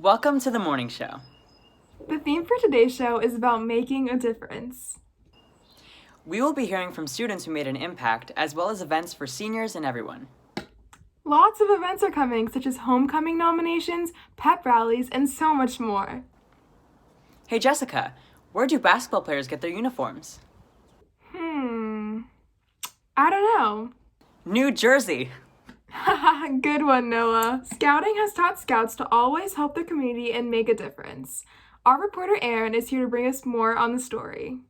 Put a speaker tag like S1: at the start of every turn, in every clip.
S1: Welcome to the morning show.
S2: The theme for today's show is about making a difference.
S1: We will be hearing from students who made an impact, as well as events for seniors and everyone.
S2: Lots of events are coming, such as homecoming nominations, pep rallies, and so much more.
S1: Hey Jessica, where do basketball players get their uniforms?
S2: I don't know.
S1: New Jersey!
S2: Good one, Noah. Scouting has taught scouts to always help their community and make a difference. Our reporter Aaron is here to bring us more on the story.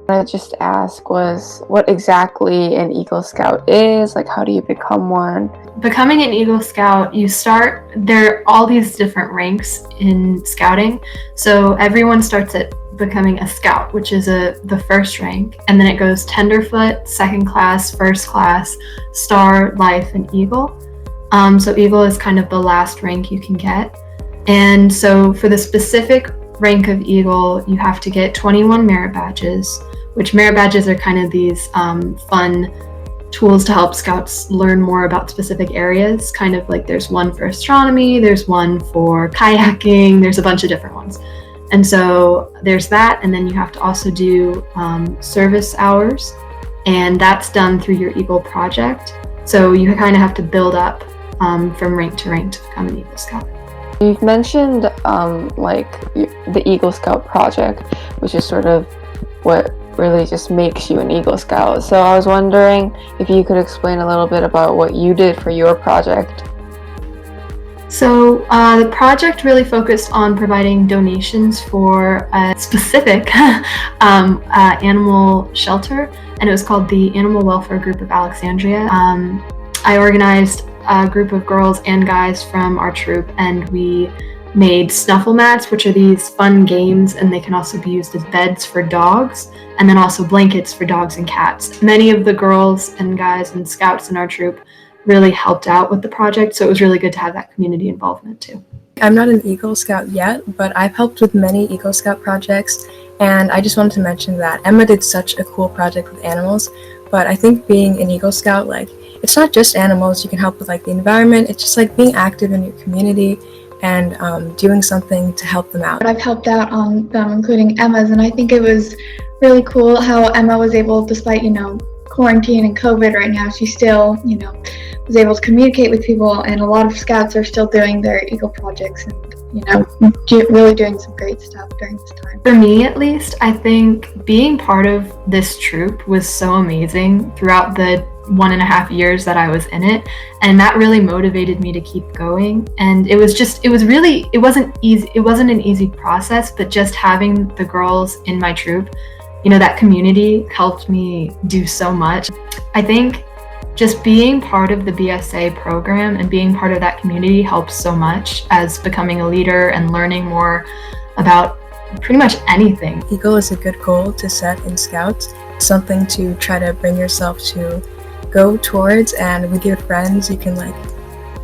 S3: I just ask was what exactly an Eagle Scout is, like how do you become one?
S4: Becoming an Eagle Scout, there are all these different ranks in scouting. So everyone starts at becoming a scout, which is the first rank, and then it goes tenderfoot, second class, first class, star, life, and eagle. So eagle is kind of the last rank you can get. And so for the specific rank of eagle, you have to get 21 merit badges, which merit badges are kind of these fun tools to help scouts learn more about specific areas. Kind of like there's one for astronomy, there's one for kayaking, there's a bunch of different ones. And so there's that, and then you have to also do service hours, and that's done through your Eagle project. So you kind of have to build up from rank to rank to become an Eagle Scout.
S3: You've mentioned the Eagle Scout project, which is sort of what really just makes you an Eagle Scout. So I was wondering if you could explain a little bit about what you did for your project.
S4: So the project really focused on providing donations for a specific animal shelter, and it was called the Animal Welfare Group of Alexandria. I organized a group of girls and guys from our troop, and we made snuffle mats, which are these fun games, and they can also be used as beds for dogs, and then also blankets for dogs and cats. Many of the girls and guys and scouts in our troop really helped out with the project, so it was really good to have that community involvement too.
S5: I'm not an Eagle Scout yet, but I've helped with many Eagle Scout projects, and I just wanted to mention that Emma did such a cool project with animals, but I think being an Eagle Scout, it's not just animals, you can help with the environment, it's just being active in your community and doing something to help them out.
S6: I've helped out on them, including Emma's, and I think it was really cool how Emma was able, despite, quarantine and COVID right now, she still, was able to communicate with people, and a lot of scouts are still doing their Eagle projects and, really doing some great stuff during this time.
S4: For me, at least, I think being part of this troop was so amazing throughout the 1.5 years that I was in it, and that really motivated me to keep going. And it wasn't an easy process, but just having the girls in my troop, that community helped me do so much. I think just being part of the BSA program and being part of that community helps so much as becoming a leader and learning more about pretty much anything.
S5: Eagle is a good goal to set in Scouts. It's something to try to bring yourself to go towards, and with your friends you can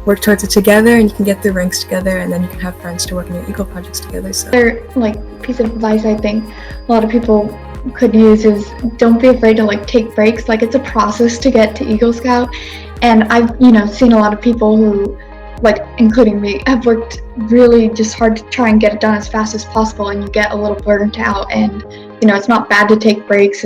S5: work towards it together, and you can get the ranks together, and then you can have friends to work on your Eagle projects together. So
S6: Piece of advice I think a lot of people could use is don't be afraid to take breaks. It's a process to get to Eagle Scout, and I've seen a lot of people who, including me, have worked really just hard to try and get it done as fast as possible, and you get a little burnt out, and it's not bad to take breaks.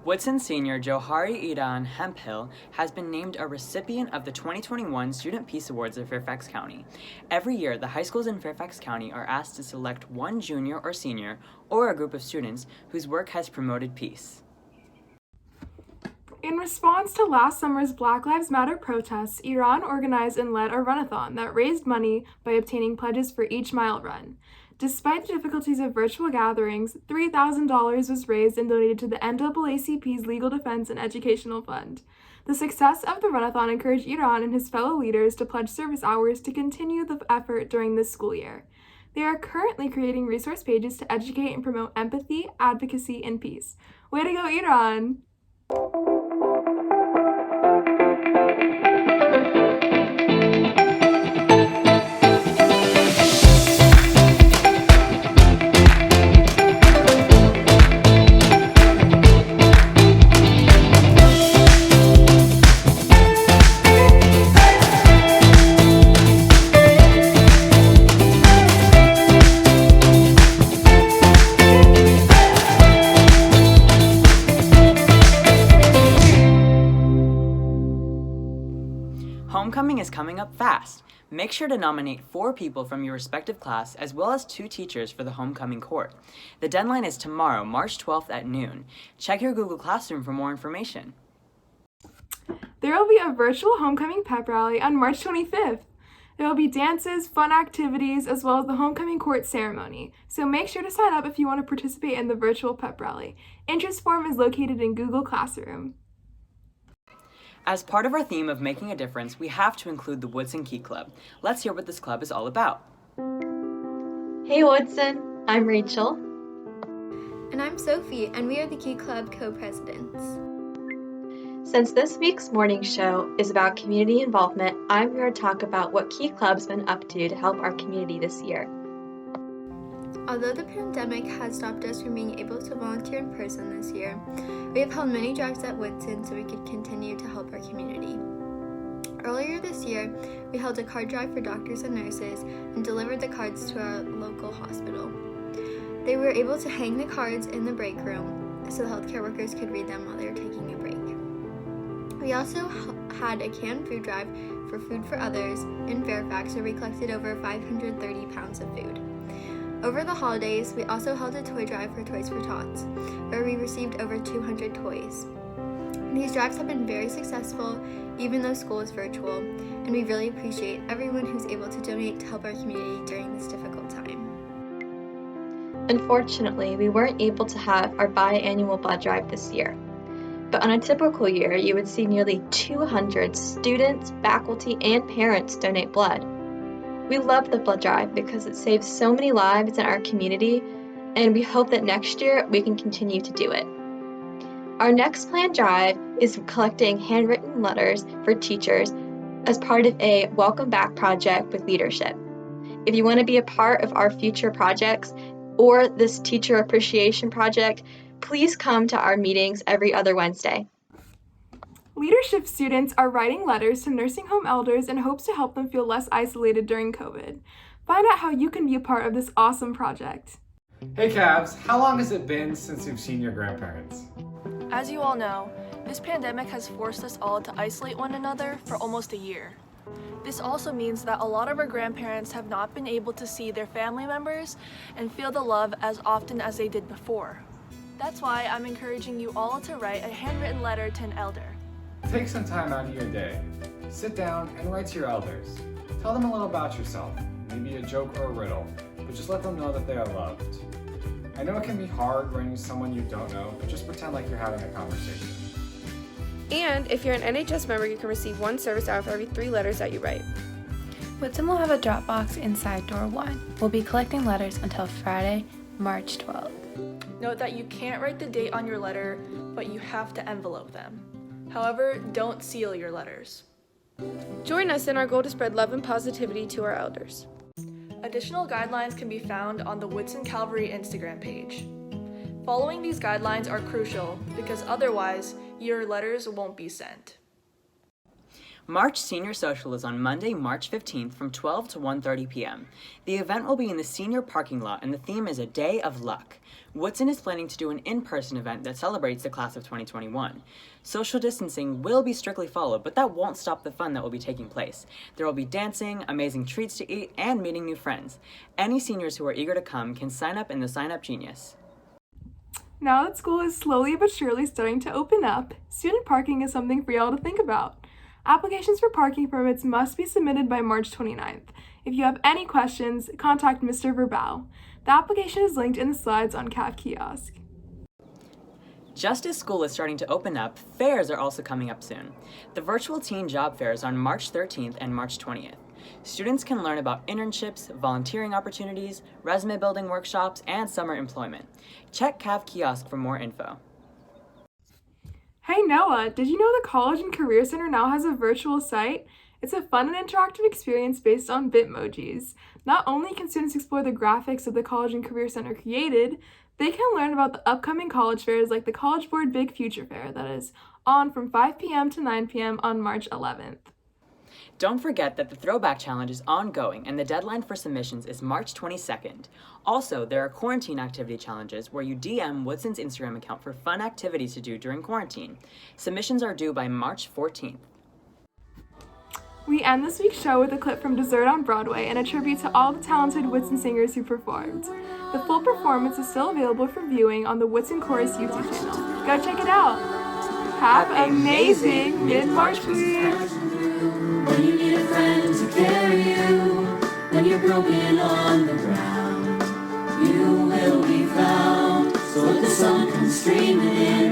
S1: Woodson senior Johari Idan Hemphill has been named a recipient of the 2021 Student Peace Awards of Fairfax County. Every year, the high schools in Fairfax County are asked to select one junior or senior or a group of students whose work has promoted peace.
S2: In response to last summer's Black Lives Matter protests, Iran organized and led a runathon that raised money by obtaining pledges for each mile run. Despite the difficulties of virtual gatherings, $3,000 was raised and donated to the NAACP's Legal Defense and Educational Fund. The success of the runathon encouraged Iran and his fellow leaders to pledge service hours to continue the effort during this school year. They are currently creating resource pages to educate and promote empathy, advocacy, and peace. Way to go, Iran!
S1: coming up fast. Make sure to nominate 4 people from your respective class as well as 2 teachers for the homecoming court. The deadline is tomorrow, March 12th at noon. Check your Google Classroom for more information.
S2: There will be a virtual homecoming pep rally on March 25th. There will be dances, fun activities, as well as the homecoming court ceremony. So make sure to sign up if you want to participate in the virtual pep rally. Interest form is located in Google Classroom.
S1: As part of our theme of making a difference, we have to include the Woodson Key Club. Let's hear what this club is all about.
S7: Hey Woodson, I'm Rachel.
S8: And I'm Sophie, and we are the Key Club co-presidents.
S7: Since this week's morning show is about community involvement, I'm here to talk about what Key Club's been up to help our community this year.
S8: Although the pandemic has stopped us from being able to volunteer in person this year, we have held many drives at Woodson so we could continue to help our community. Earlier this year, we held a card drive for doctors and nurses and delivered the cards to our local hospital. They were able to hang the cards in the break room so the healthcare workers could read them while they were taking a break. We also had a canned food drive for Food for Others in Fairfax where we collected over 530 pounds of food. Over the holidays, we also held a toy drive for Toys for Tots, where we received over 200 toys. These drives have been very successful, even though school is virtual, and we really appreciate everyone who's able to donate to help our community during this difficult time.
S7: Unfortunately, we weren't able to have our biannual blood drive this year. But on a typical year, you would see nearly 200 students, faculty, and parents donate blood. We love the blood drive because it saves so many lives in our community, and we hope that next year we can continue to do it. Our next planned drive is collecting handwritten letters for teachers as part of a Welcome Back project with leadership. If you want to be a part of our future projects or this teacher appreciation project, please come to our meetings every other Wednesday.
S2: Leadership students are writing letters to nursing home elders in hopes to help them feel less isolated during COVID. Find out how you can be a part of this awesome project.
S9: Hey Cavs, how long has it been since you've seen your grandparents?
S10: As you all know, this pandemic has forced us all to isolate one another for almost a year. This also means that a lot of our grandparents have not been able to see their family members and feel the love as often as they did before. That's why I'm encouraging you all to write a handwritten letter to an elder.
S9: Take some time out of your day. Sit down and write to your elders. Tell them a little about yourself, maybe a joke or a riddle, but just let them know that they are loved. I know it can be hard writing to someone you don't know, but just pretend like you're having a conversation.
S11: And if you're an NHS member, you can receive 1 service hour for every 3 letters that you write.
S12: Woodson will have a drop box inside door 1. We'll be collecting letters until Friday, March 12th.
S10: Note that you can't write the date on your letter, but you have to envelope them. However, don't seal your letters.
S11: Join us in our goal to spread love and positivity to our elders.
S10: Additional guidelines can be found on the Woodson Calvary Instagram page. Following these guidelines are crucial because otherwise, your letters won't be sent.
S1: March Senior Social is on Monday, March 15th from 12 to 1:30 p.m. The event will be in the senior parking lot and the theme is a day of luck. Woodson is planning to do an in-person event that celebrates the class of 2021. Social distancing will be strictly followed, but that won't stop the fun that will be taking place. There will be dancing, amazing treats to eat, and meeting new friends. Any seniors who are eager to come can sign up in the Sign Up Genius.
S2: Now that school is slowly but surely starting to open up, student parking is something for y'all to think about. Applications for parking permits must be submitted by March 29th. If you have any questions, contact Mr. Verbal. The application is linked in the slides on CAV Kiosk.
S1: Just as school is starting to open up, fairs are also coming up soon. The virtual teen job fair is on March 13th and March 20th. Students can learn about internships, volunteering opportunities, resume building workshops, and summer employment. Check CAV Kiosk for more info.
S2: Hey Noah, did you know the College and Career Center now has a virtual site? It's a fun and interactive experience based on Bitmojis. Not only can students explore the graphics that the College and Career Center created, they can learn about the upcoming college fairs like the College Board Big Future Fair that is on from 5 p.m. to 9 p.m. on March 11th.
S1: Don't forget that the Throwback Challenge is ongoing and the deadline for submissions is March 22nd. Also, there are quarantine activity challenges where you DM Woodson's Instagram account for fun activities to do during quarantine. Submissions are due by March 14th.
S2: We end this week's show with a clip from Dessert on Broadway and a tribute to all the talented Whitson singers who performed. The full performance is still available for viewing on the Whitson Chorus YouTube channel. Go check it out! Have an amazing mid-March week!
S13: When you need a friend to carry you, when you're broken on the ground, you will be found. So let the sun come streaming in.